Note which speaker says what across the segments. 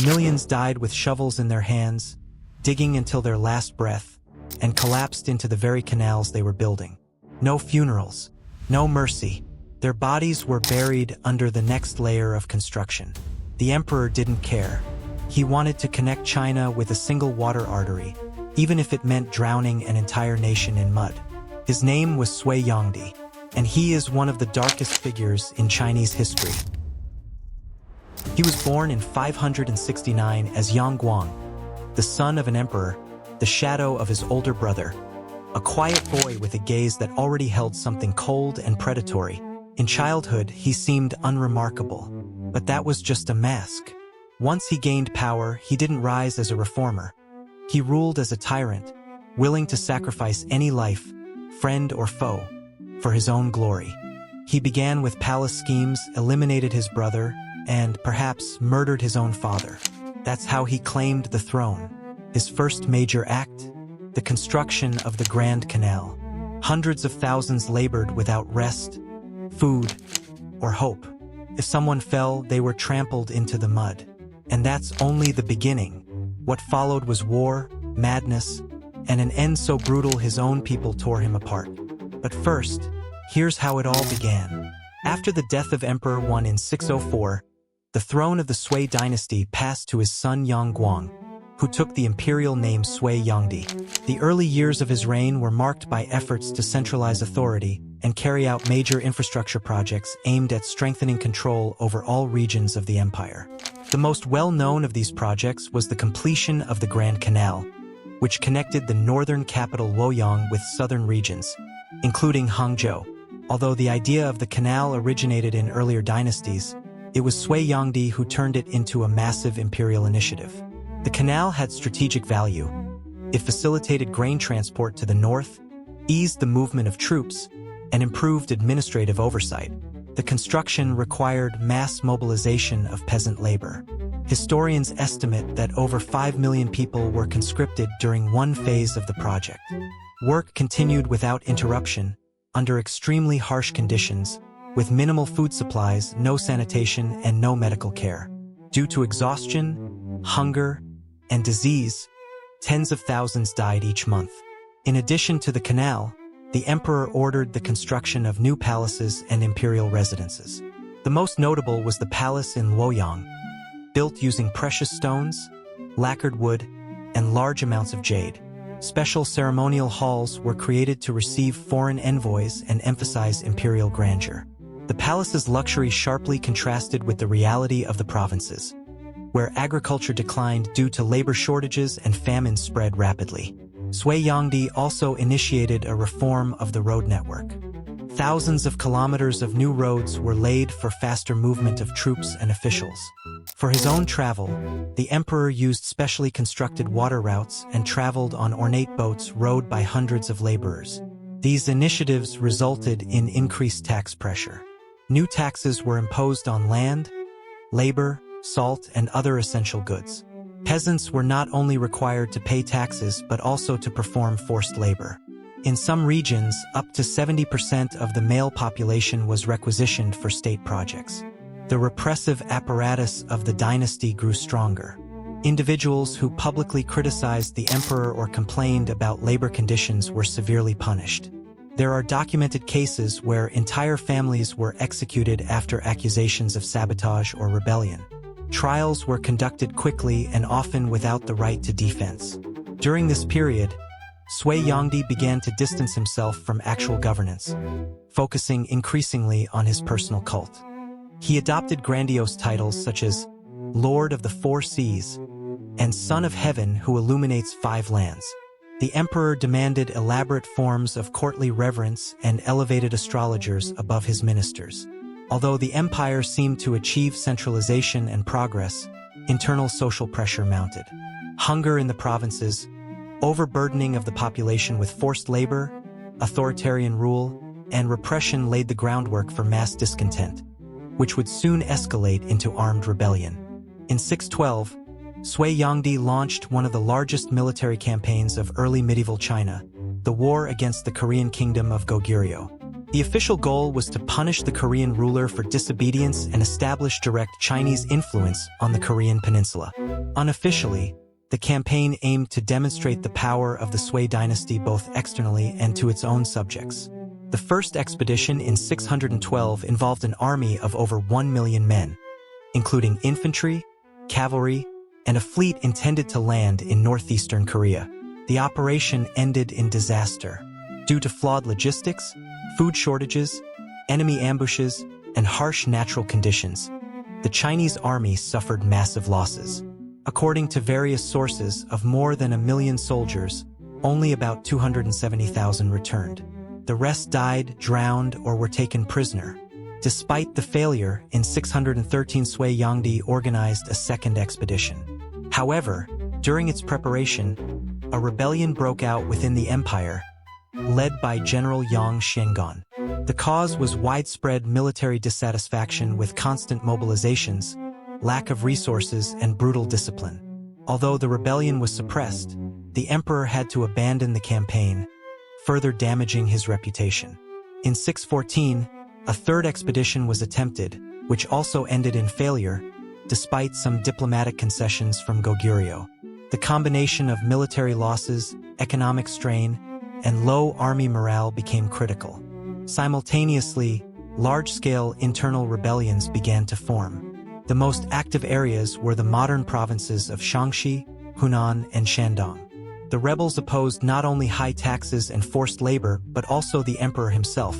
Speaker 1: Millions died with shovels in their hands, digging until their last breath, and collapsed into the very canals they were building. No funerals, no mercy. Their bodies were buried under the next layer of construction. The emperor didn't care. He wanted to connect China with a single water artery, even if it meant drowning an entire nation in mud. His name was Sui Yangdi, and he is one of the darkest figures in Chinese history. He was born in 569 as Yang Guang, the son of an emperor, the shadow of his older brother, a quiet boy with a gaze that already held something cold and predatory. In childhood, he seemed unremarkable, but that was just a mask. Once he gained power, he didn't rise as a reformer. He ruled as a tyrant, willing to sacrifice any life, friend or foe, for his own glory. He began with palace schemes, eliminated his brother, and perhaps murdered his own father. That's how he claimed the throne. His first major act? The construction of the Grand Canal. Hundreds of thousands labored without rest, food, or hope. If someone fell, they were trampled into the mud. And that's only the beginning. What followed was war, madness, and an end so brutal his own people tore him apart. But first, here's how it all began. After the death of Emperor Wan in 604, the throne of the Sui dynasty passed to his son Yang Guang, who took the imperial name Sui Yangdi. The early years of his reign were marked by efforts to centralize authority and carry out major infrastructure projects aimed at strengthening control over all regions of the empire. The most well-known of these projects was the completion of the Grand Canal, which connected the northern capital Luoyang with southern regions, including Hangzhou. Although the idea of the canal originated in earlier dynasties, it was Sui Yangdi who turned it into a massive imperial initiative. The canal had strategic value. It facilitated grain transport to the north, eased the movement of troops, and improved administrative oversight. The construction required mass mobilization of peasant labor. Historians estimate that over 5 million people were conscripted during one phase of the project. Work continued without interruption, under extremely harsh conditions, with minimal food supplies, no sanitation, and no medical care. Due to exhaustion, hunger, and disease, tens of thousands died each month. In addition to the canal, the emperor ordered the construction of new palaces and imperial residences. The most notable was the palace in Luoyang, built using precious stones, lacquered wood, and large amounts of jade. Special ceremonial halls were created to receive foreign envoys and emphasize imperial grandeur. The palace's luxury sharply contrasted with the reality of the provinces, where agriculture declined due to labor shortages and famine spread rapidly. Sui Yangdi also initiated a reform of the road network. Thousands of kilometers of new roads were laid for faster movement of troops and officials. For his own travel, the emperor used specially constructed water routes and traveled on ornate boats rowed by hundreds of laborers. These initiatives resulted in increased tax pressure. New taxes were imposed on land, labor, salt, and other essential goods. Peasants were not only required to pay taxes but also to perform forced labor. In some regions, up to 70% of the male population was requisitioned for state projects. The repressive apparatus of the dynasty grew stronger. Individuals who publicly criticized the emperor or complained about labor conditions were severely punished. There are documented cases where entire families were executed after accusations of sabotage or rebellion. Trials were conducted quickly and often without the right to defense. During this period, Sui Yangdi began to distance himself from actual governance, focusing increasingly on his personal cult. He adopted grandiose titles such as Lord of the Four Seas and Son of Heaven who illuminates 5 lands. The emperor demanded elaborate forms of courtly reverence and elevated astrologers above his ministers. Although the empire seemed to achieve centralization and progress, internal social pressure mounted. Hunger in the provinces, overburdening of the population with forced labor, authoritarian rule, and repression laid the groundwork for mass discontent, which would soon escalate into armed rebellion. In 612, Sui Yangdi launched one of the largest military campaigns of early medieval China, the war against the Korean kingdom of Goguryeo. The official goal was to punish the Korean ruler for disobedience and establish direct Chinese influence on the Korean peninsula. Unofficially, the campaign aimed to demonstrate the power of the Sui dynasty both externally and to its own subjects. The first expedition in 612 involved an army of over 1 million men, including infantry, cavalry, and a fleet intended to land in northeastern Korea. The operation ended in disaster. Due to flawed logistics, food shortages, enemy ambushes, and harsh natural conditions, the Chinese army suffered massive losses. According to various sources, of more than 1 million soldiers, only about 270,000 returned. The rest died, drowned, or were taken prisoner. Despite the failure, in 613 Sui Yangdi organized a second expedition. However, during its preparation, a rebellion broke out within the empire, led by General Yang Guang. The cause was widespread military dissatisfaction with constant mobilizations, lack of resources, and brutal discipline. Although the rebellion was suppressed, the emperor had to abandon the campaign, further damaging his reputation. In 614, a third expedition was attempted, which also ended in failure, despite some diplomatic concessions from Goguryeo. The combination of military losses, economic strain, and low army morale became critical. Simultaneously, large-scale internal rebellions began to form. The most active areas were the modern provinces of Shaanxi, Hunan, and Shandong. The rebels opposed not only high taxes and forced labor, but also the emperor himself,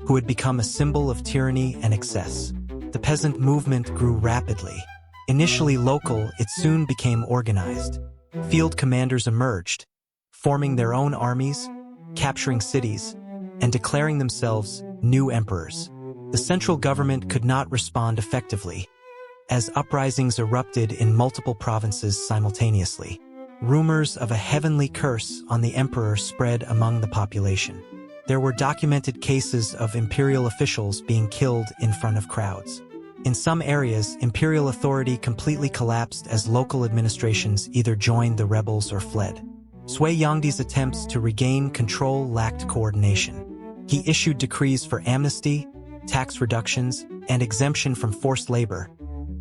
Speaker 1: who had become a symbol of tyranny and excess. The peasant movement grew rapidly. Initially local, it soon became organized. Field commanders emerged, forming their own armies, capturing cities, and declaring themselves new emperors. The central government could not respond effectively, as uprisings erupted in multiple provinces simultaneously. Rumors of a heavenly curse on the emperor spread among the population. There were documented cases of imperial officials being killed in front of crowds. In some areas, imperial authority completely collapsed as local administrations either joined the rebels or fled. Sui Yangdi's attempts to regain control lacked coordination. He issued decrees for amnesty, tax reductions, and exemption from forced labor,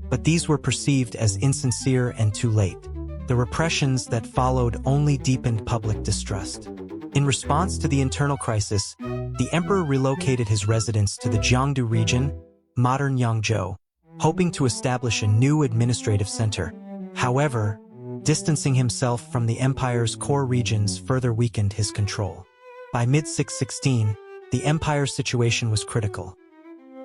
Speaker 1: but these were perceived as insincere and too late. The repressions that followed only deepened public distrust. In response to the internal crisis, the emperor relocated his residence to the Jiangdu region, modern Yangzhou, hoping to establish a new administrative center. However, distancing himself from the empire's core regions further weakened his control. By mid-616, the empire's situation was critical.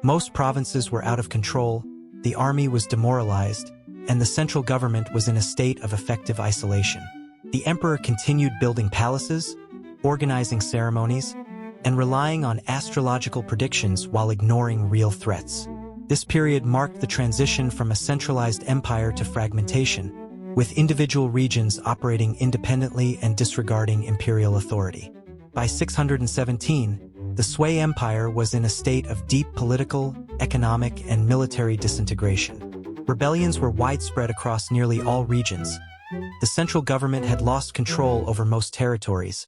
Speaker 1: Most provinces were out of control, the army was demoralized, and the central government was in a state of effective isolation. The emperor continued building palaces, organizing ceremonies, and relying on astrological predictions while ignoring real threats. This period marked the transition from a centralized empire to fragmentation, with individual regions operating independently and disregarding imperial authority. By 617, the Sui Empire was in a state of deep political, economic, and military disintegration. Rebellions were widespread across nearly all regions. The central government had lost control over most territories,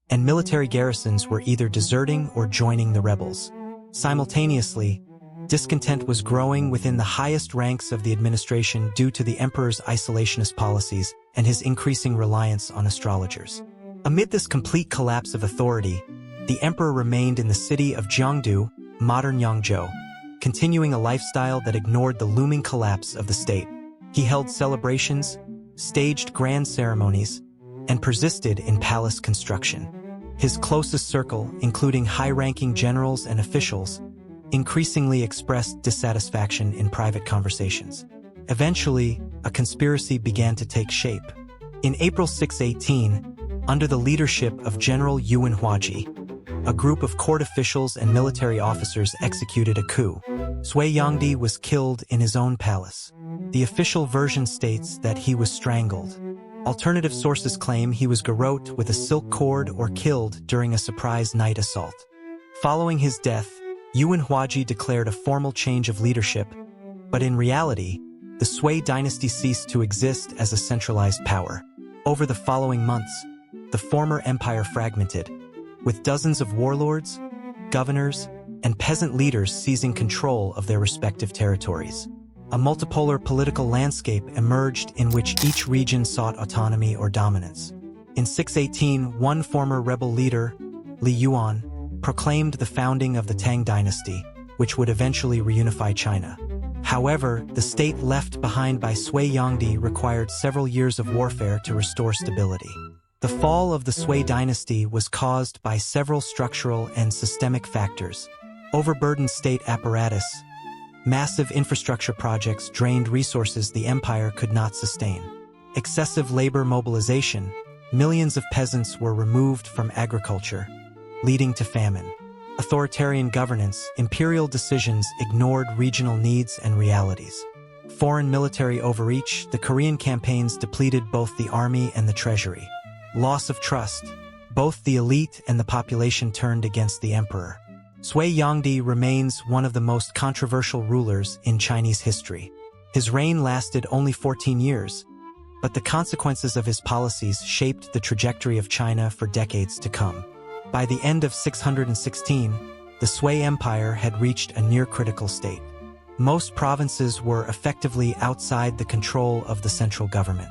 Speaker 1: and military garrisons were either deserting or joining the rebels. Simultaneously, discontent was growing within the highest ranks of the administration due to the emperor's isolationist policies and his increasing reliance on astrologers. Amid this complete collapse of authority, the emperor remained in the city of Jiangdu, modern Yangzhou, continuing a lifestyle that ignored the looming collapse of the state. He held celebrations, staged grand ceremonies, and persisted in palace construction. His closest circle, including high-ranking generals and officials, increasingly expressed dissatisfaction in private conversations. Eventually, a conspiracy began to take shape. In April 618, under the leadership of General Yuan Huaji, a group of court officials and military officers executed a coup. Sui Yangdi was killed in his own palace. The official version states that he was strangled. Alternative sources claim he was garroted with a silk cord or killed during a surprise night assault. Following his death, Yuan Huaji declared a formal change of leadership, but in reality, the Sui dynasty ceased to exist as a centralized power. Over the following months, the former empire fragmented, with dozens of warlords, governors, and peasant leaders seizing control of their respective territories. A multipolar political landscape emerged in which each region sought autonomy or dominance. In 618, one former rebel leader, Li Yuan, proclaimed the founding of the Tang dynasty, which would eventually reunify China. However, the state left behind by Sui Yangdi required several years of warfare to restore stability. The fall of the Sui dynasty was caused by several structural and systemic factors. Overburdened state apparatus, massive infrastructure projects drained resources the empire could not sustain. Excessive labor mobilization, millions of peasants were removed from agriculture, leading to famine. Authoritarian governance, imperial decisions ignored regional needs and realities. Foreign military overreach, the Korean campaigns depleted both the army and the treasury. Loss of trust, both the elite and the population turned against the emperor. Sui Yangdi remains one of the most controversial rulers in Chinese history. His reign lasted only 14 years, but the consequences of his policies shaped the trajectory of China for decades to come. By the end of 616, the Sui Empire had reached a near-critical state. Most provinces were effectively outside the control of the central government.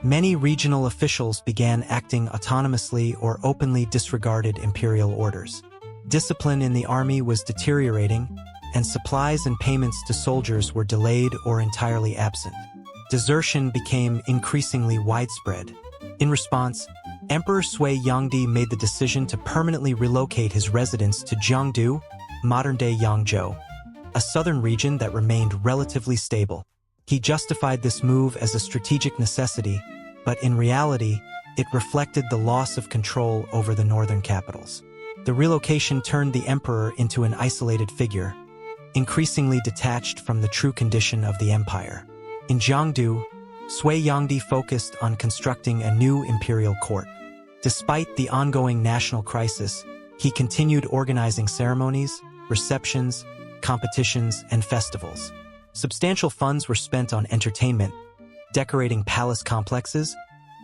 Speaker 1: Many regional officials began acting autonomously or openly disregarded imperial orders. Discipline in the army was deteriorating, and supplies and payments to soldiers were delayed or entirely absent. Desertion became increasingly widespread. In response, Emperor Sui Yangdi made the decision to permanently relocate his residence to Jiangdu, modern-day Yangzhou, a southern region that remained relatively stable. He justified this move as a strategic necessity, but in reality, it reflected the loss of control over the northern capitals. The relocation turned the emperor into an isolated figure, increasingly detached from the true condition of the empire. In Jiangdu, Sui Yangdi focused on constructing a new imperial court. Despite the ongoing national crisis, he continued organizing ceremonies, receptions, competitions, and festivals. Substantial funds were spent on entertainment, decorating palace complexes,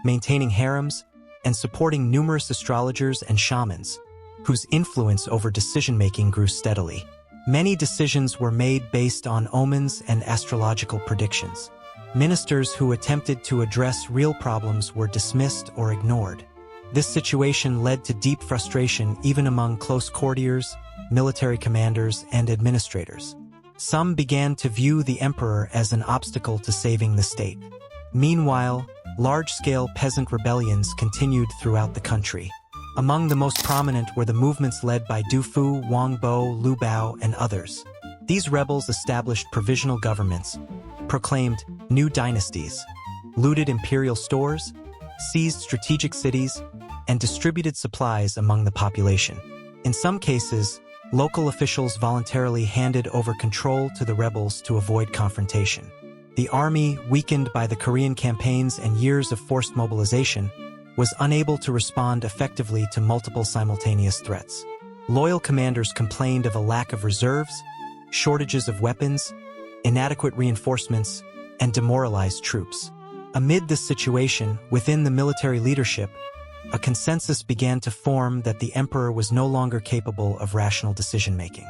Speaker 1: maintaining harems, and supporting numerous astrologers and shamans, whose influence over decision-making grew steadily. Many decisions were made based on omens and astrological predictions. Ministers who attempted to address real problems were dismissed or ignored. This situation led to deep frustration even among close courtiers, military commanders, and administrators. Some began to view the emperor as an obstacle to saving the state. Meanwhile, large-scale peasant rebellions continued throughout the country. Among the most prominent were the movements led by Du Fu, Wang Bo, Lu Bao, and others. These rebels established provisional governments, proclaimed new dynasties, looted imperial stores, seized strategic cities, and distributed supplies among the population. In some cases, local officials voluntarily handed over control to the rebels to avoid confrontation. The army, weakened by the Korean campaigns and years of forced mobilization, was unable to respond effectively to multiple simultaneous threats. Loyal commanders complained of a lack of reserves, shortages of weapons, inadequate reinforcements, and demoralized troops. Amid this situation, within the military leadership, a consensus began to form that the emperor was no longer capable of rational decision-making.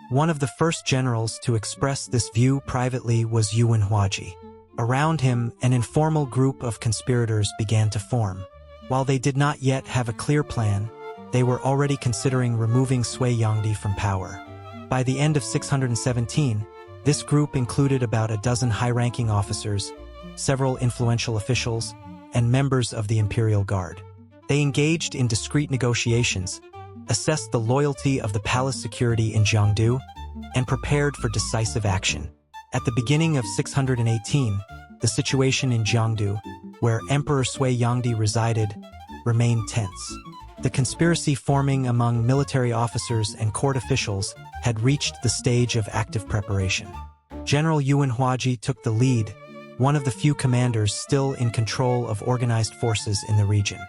Speaker 1: One of the first generals to express this view privately was Yuan Huaji. Around him, an informal group of conspirators began to form. While they did not yet have a clear plan, they were already considering removing Sui Yangdi from power. By the end of 617, this group included about a dozen high-ranking officers, several influential officials, and members of the Imperial Guard. They engaged in discreet negotiations, assessed the loyalty of the palace security in Jiangdu, and prepared for decisive action. At the beginning of 618, the situation in Jiangdu, where Emperor Sui Yangdi resided, remained tense. The conspiracy forming among military officers and court officials had reached the stage of active preparation. General Yuan Huaji took the lead, one of the few commanders still in control of organized forces in the region.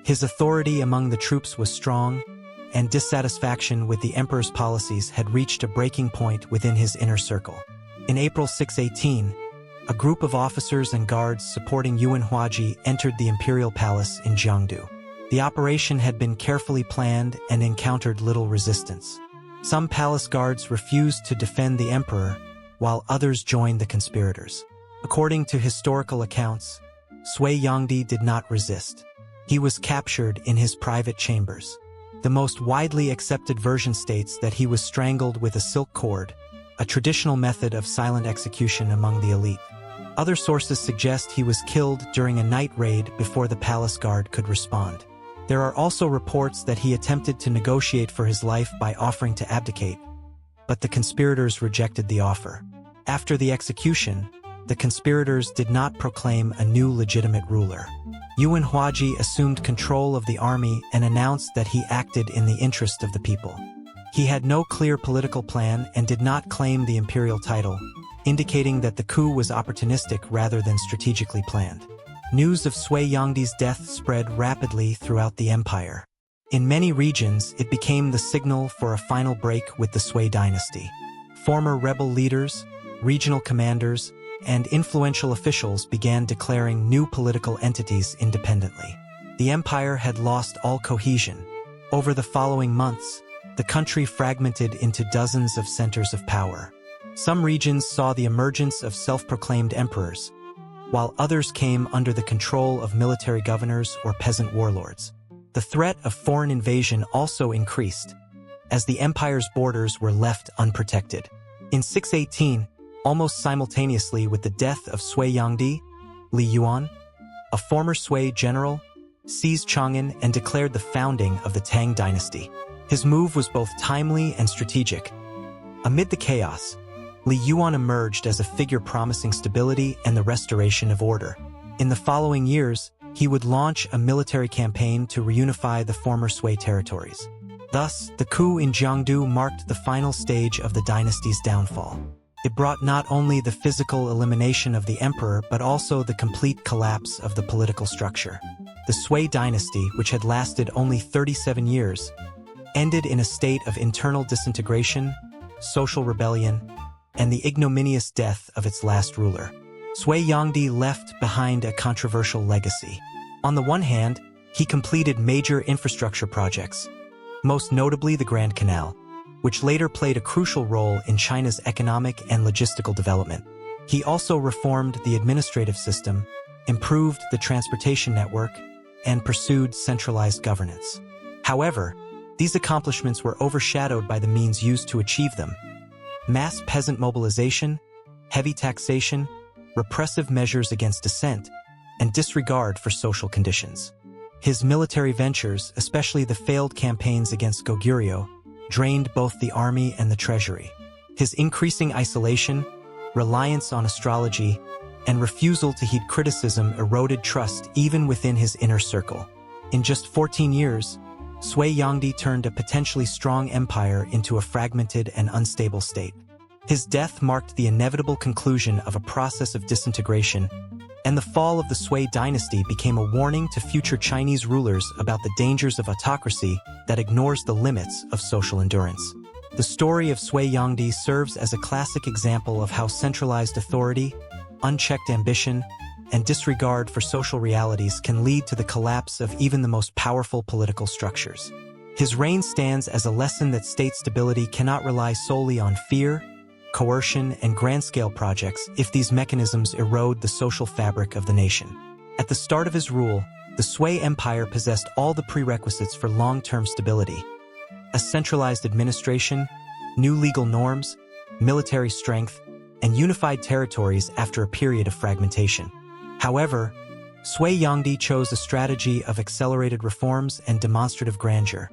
Speaker 1: His authority among the troops was strong, and dissatisfaction with the emperor's policies had reached a breaking point within his inner circle. In April 618, a group of officers and guards supporting Yuan Huaji entered the imperial palace in Jiangdu. The operation had been carefully planned and encountered little resistance. Some palace guards refused to defend the emperor, while others joined the conspirators. According to historical accounts, Sui Yangdi did not resist. He was captured in his private chambers. The most widely accepted version states that he was strangled with a silk cord, a traditional method of silent execution among the elite. Other sources suggest he was killed during a night raid before the palace guard could respond. There are also reports that he attempted to negotiate for his life by offering to abdicate, but the conspirators rejected the offer. After the execution, the conspirators did not proclaim a new legitimate ruler. Yuan Huaji assumed control of the army and announced that he acted in the interest of the people. He had no clear political plan and did not claim the imperial title, indicating that the coup was opportunistic rather than strategically planned. News of Sui Yangdi's death spread rapidly throughout the empire. In many regions, it became the signal for a final break with the Sui dynasty. Former rebel leaders, regional commanders, and influential officials began declaring new political entities independently. The empire had lost all cohesion. Over the following months, the country fragmented into dozens of centers of power. Some regions saw the emergence of self-proclaimed emperors, while others came under the control of military governors or peasant warlords. The threat of foreign invasion also increased, as the empire's borders were left unprotected. In 618, almost simultaneously with the death of Sui Yangdi, Li Yuan, a former Sui general, seized Chang'an and declared the founding of the Tang dynasty. His move was both timely and strategic. Amid the chaos, Li Yuan emerged as a figure promising stability and the restoration of order. In the following years, he would launch a military campaign to reunify the former Sui territories. Thus, the coup in Jiangdu marked the final stage of the dynasty's downfall. It brought not only the physical elimination of the emperor but also the complete collapse of the political structure. The Sui dynasty, which had lasted only 37 years, ended in a state of internal disintegration, social rebellion, and the ignominious death of its last ruler. Sui Yangdi left behind a controversial legacy. On the one hand, he completed major infrastructure projects, most notably the Grand Canal, which later played a crucial role in China's economic and logistical development. He also reformed the administrative system, improved the transportation network, and pursued centralized governance. However, these accomplishments were overshadowed by the means used to achieve them: mass peasant mobilization, heavy taxation, repressive measures against dissent, and disregard for social conditions. His military ventures, especially the failed campaigns against Goguryeo, drained both the army and the treasury. His increasing isolation, reliance on astrology, and refusal to heed criticism eroded trust even within his inner circle. In just 14 years, Sui Yangdi turned a potentially strong empire into a fragmented and unstable state. His death marked the inevitable conclusion of a process of disintegration, and the fall of the Sui dynasty became a warning to future Chinese rulers about the dangers of autocracy that ignores the limits of social endurance. The story of Sui Yangdi serves as a classic example of how centralized authority, unchecked ambition, and disregard for social realities can lead to the collapse of even the most powerful political structures. His reign stands as a lesson that state stability cannot rely solely on fear, coercion, and grand-scale projects if these mechanisms erode the social fabric of the nation. At the start of his rule, the Sui Empire possessed all the prerequisites for long-term stability: a centralized administration, new legal norms, military strength, and unified territories after a period of fragmentation. However, Sui Yangdi chose a strategy of accelerated reforms and demonstrative grandeur,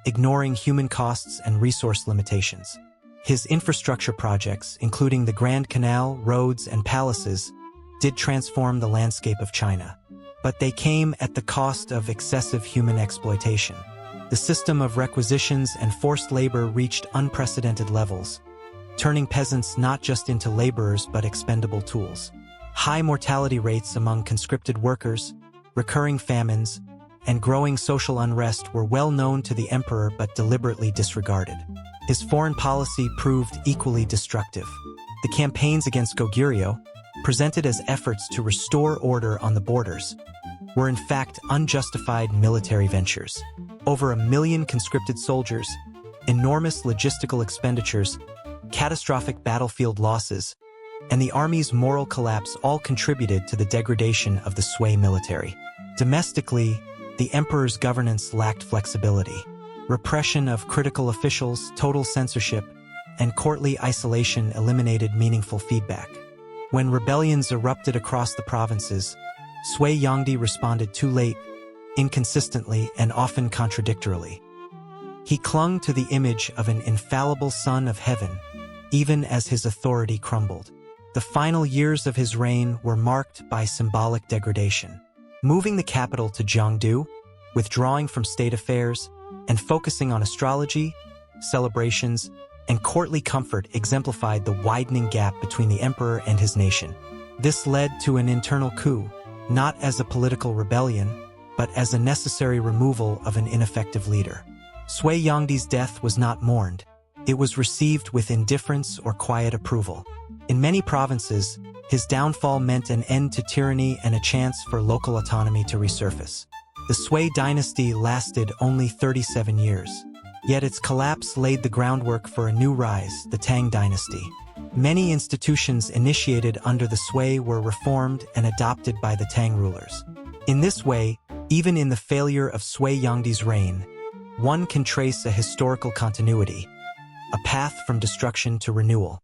Speaker 1: ignoring human costs and resource limitations. His infrastructure projects, including the Grand Canal, roads, and palaces, did transform the landscape of China. But they came at the cost of excessive human exploitation. The system of requisitions and forced labor reached unprecedented levels, turning peasants not just into laborers but expendable tools. High mortality rates among conscripted workers, recurring famines, and growing social unrest were well known to the emperor but deliberately disregarded. His foreign policy proved equally destructive. The campaigns against Goguryeo, presented as efforts to restore order on the borders, were in fact unjustified military ventures. Over 1 million conscripted soldiers, enormous logistical expenditures, catastrophic battlefield losses, and the army's moral collapse all contributed to the degradation of the Sui military. Domestically, the emperor's governance lacked flexibility. Repression of critical officials, total censorship, and courtly isolation eliminated meaningful feedback. When rebellions erupted across the provinces, Sui Yangdi responded too late, inconsistently, and often contradictorily. He clung to the image of an infallible son of heaven, even as his authority crumbled. The final years of his reign were marked by symbolic degradation. Moving the capital to Jiangdu, withdrawing from state affairs, and focusing on astrology, celebrations, and courtly comfort exemplified the widening gap between the emperor and his nation. This led to an internal coup, not as a political rebellion, but as a necessary removal of an ineffective leader. Sui Yangdi's death was not mourned. It was received with indifference or quiet approval. In many provinces, his downfall meant an end to tyranny and a chance for local autonomy to resurface. The Sui dynasty lasted only 37 years. Yet its collapse laid the groundwork for a new rise, the Tang dynasty. Many institutions initiated under the Sui were reformed and adopted by the Tang rulers. In this way, even in the failure of Sui Yangdi's reign, one can trace a historical continuity, a path from destruction to renewal.